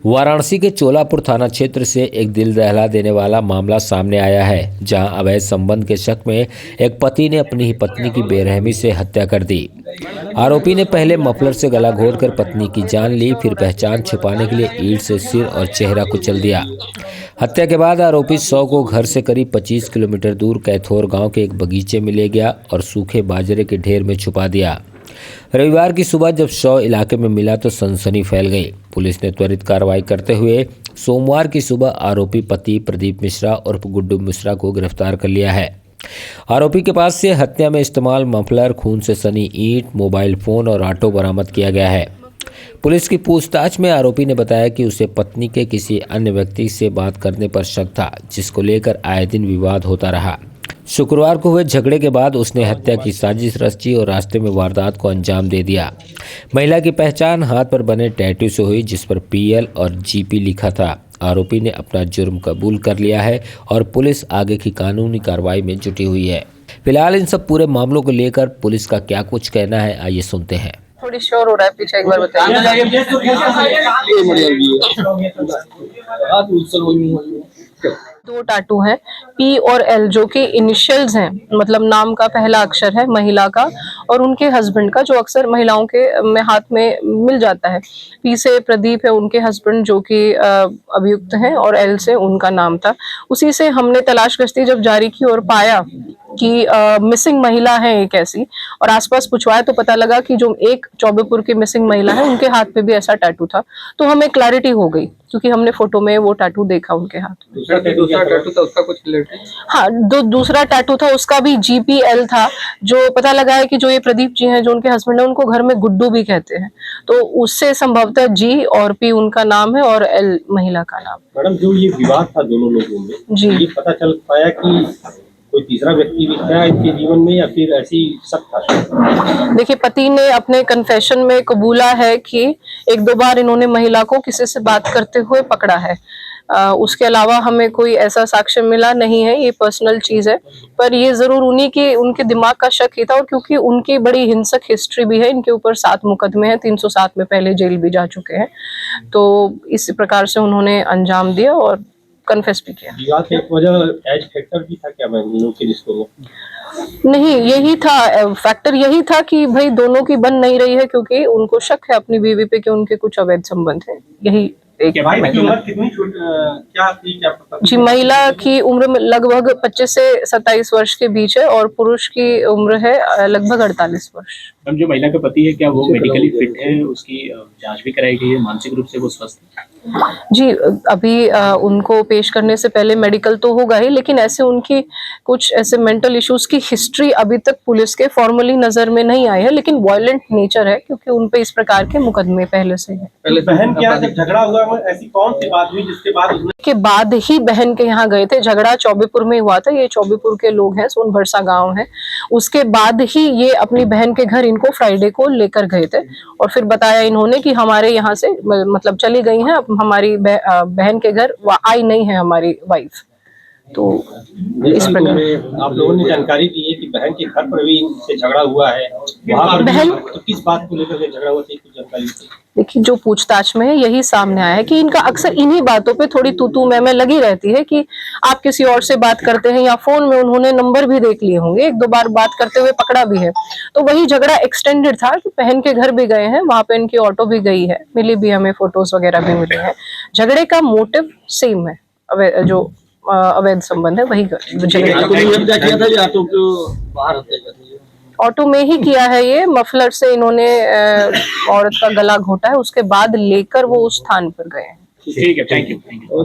वाराणसी के चोलापुर थाना क्षेत्र से एक दिल दहला देने वाला मामला सामने आया है, जहां अवैध संबंध के शक में एक पति ने अपनी ही पत्नी की बेरहमी से हत्या कर दी। आरोपी ने पहले मफलर से गला घोंटकर पत्नी की जान ली, फिर पहचान छुपाने के लिए ईंट से सिर और चेहरा कुचल दिया। हत्या के बाद आरोपी 100 को घर से करीब 25 किलोमीटर दूर कैथोर गांव के एक बगीचे में ले गया और सूखे बाजरे के ढेर में छुपा दिया। रविवार की सुबह जब शव इलाके में मिला तो सनसनी फैल गई। पुलिस ने त्वरित कार्रवाई करते हुए सोमवार की सुबह आरोपी पति प्रदीप मिश्रा और गुड्डू मिश्रा को गिरफ्तार कर लिया है। आरोपी के पास से हत्या में इस्तेमाल मफलर, खून से सनी ईंट, मोबाइल फोन और ऑटो बरामद किया गया है। पुलिस की पूछताछ में आरोपी ने बताया कि उसे पत्नी के किसी अन्य व्यक्ति से बात करने पर शक था, जिसको लेकर आए दिन विवाद होता रहा। शुक्रवार को हुए झगड़े के बाद उसने हत्या की साजिश रची और रास्ते में वारदात को अंजाम दे दिया। महिला की पहचान हाथ पर बने टैटू से हुई, जिस पर PL और GP लिखा था। आरोपी ने अपना जुर्म कबूल कर लिया है और पुलिस आगे की कानूनी कार्रवाई में जुटी हुई है। फिलहाल इन सब पूरे मामलों को लेकर पुलिस का क्या कुछ कहना है, आइए सुनते हैं। थोड़ी श्योर हो रहा है, पीछे एक बार बताइए। 2 टैटू हैं, P और L, जो कि इनिशियल्स हैं, मतलब नाम का पहला अक्षर है महिला का और उनके हस्बैंड का, जो अक्सर महिलाओं के में हाथ में मिल जाता है। P से प्रदीप है, उनके हस्बैंड जो कि अभियुक्त हैं, और L से उनका नाम था। उसी से हमने तलाश गश्ती जब जारी की और पाया कि मिसिंग महिला है एक ऐसी, और आसपास पूछवाया तो पता लगा कि जो एक चौबेपुर की मिसिंग महिला है, उनके हाथ पे भी ऐसा टैटू था। तो हमें क्लैरिटी हो गई क्योंकि हमने फोटो में वो टैटू देखा उनके हाथ। दूसरा टैटू था उसका कुछ रिलेटेड? हाँ, दूसरा टैटू था उसका भी GPL था। जो पता लगा है कि जो ये प्रदीप जी हैं, जो उनके हस्बैंड है, उनको घर में गुड्डू भी कहते हैं, तो उससे संभवतः G और P उनका नाम है और L महिला का नाम। मैडम, जो ये विवाद था दोनों लोगों में, जी, ये पता चल पाया कि कोई तीसरा व्यक्ति भी था इनके जीवन में या फिर ऐसी शक था? देखिए, पति ने अपने कन्फेशन में कबूला है कि 1-2 बार इन्होंने महिला को किसी से बात करते हुए पकड़ा है। उसके अलावा हमें कोई ऐसा साक्ष्य मिला नहीं है, ये पर्सनल चीज है। पर ये जरूर उनके दिमाग का शक ही था, और क्योंकि उनकी बड़ी हिंसक हिस्ट्री भी है, इनके ऊपर 7 मुकदमे हैं, 307 में पहले जेल भी जा चुके हैं, तो इस प्रकार से उन्होंने अंजाम दिया और कन्फेस भी किया। विवाद की एक वजह एज फैक्टर भी था क्या दोनों के रिश्तों में? नहीं, यही था फैक्टर, यही था कि भाई दोनों की बन नहीं रही है, क्योंकि उनको शक है अपनी बीवी पे कि उनके कुछ अवैध संबंध है। यही एक भाई की उम्र कितनी क्या थी, क्या पता? जी, महिला की उम्र में लगभग 25 से 27 वर्ष के बीच है और पुरुष की उम्र है लगभग 48 वर्ष। हम जो महिला का पति है, क्या वो मेडिकली फिट है? उसकी जांच भी कराई गई है? मानसिक रूप से वो स्वस्थ है? जी, अभी उनको पेश करने से पहले मेडिकल तो होगा ही, लेकिन ऐसे उनकी कुछ ऐसे मेंटल इश्यूज की हिस्ट्री अभी तक पुलिस के फॉर्मली नजर में नहीं आई है, लेकिन वायलेंट नेचर है क्योंकि उन पे इस प्रकार के मुकदमे पहले से है। पहले बहन के यहाँ जब झगड़ा हुआ, ऐसी कौन सी बात हुई जिसके बाद के बाद ही बहन के यहाँ गए थे? झगड़ा चौबेपुर में हुआ था, ये चौबेपुर के लोग हैं, सोनभरसा गांव है। उसके बाद ही ये अपनी बहन के घर इनको फ्राइडे को लेकर गए थे, और फिर बताया इन्होंने कि हमारे यहाँ से मतलब चली गई हैं, हमारी बहन के घर आई नहीं है हमारी वाइफ। तो इस प्रकार आप लोगों ने जानकारी दी है कि बहन के घर पर भी इनसे झगड़ा हुआ है, बहन तो किस बात को लेकर झगड़ा हुआ था, कुछ जानकारी? देखिए, जो पूछताछ में है यही सामने आया है कि इनका अक्सर इन्हीं बातों पे थोड़ी तू मैं लगी रहती है कि आप किसी और से बात करते हैं, या फोन में उन्होंने नंबर भी देख लिए होंगे, 1-2 बार बात करते हुए पकड़ा भी है। तो वही झगड़ा एक्सटेंडेड था कि बहन के घर भी गए हैं, वहां पे इनकी ऑटो भी गई है, मिली भी, हमें फोटोज वगैरह भी मिले हैं। झगड़े का मोटिव सेम है, जो अवैध संबंध है वही ऑटो में ही किया है। ये मफलर से इन्होंने औरत का गला घोटा है, उसके बाद लेकर वो उस स्थान पर गए हैं। ठीक है, थैंक यू।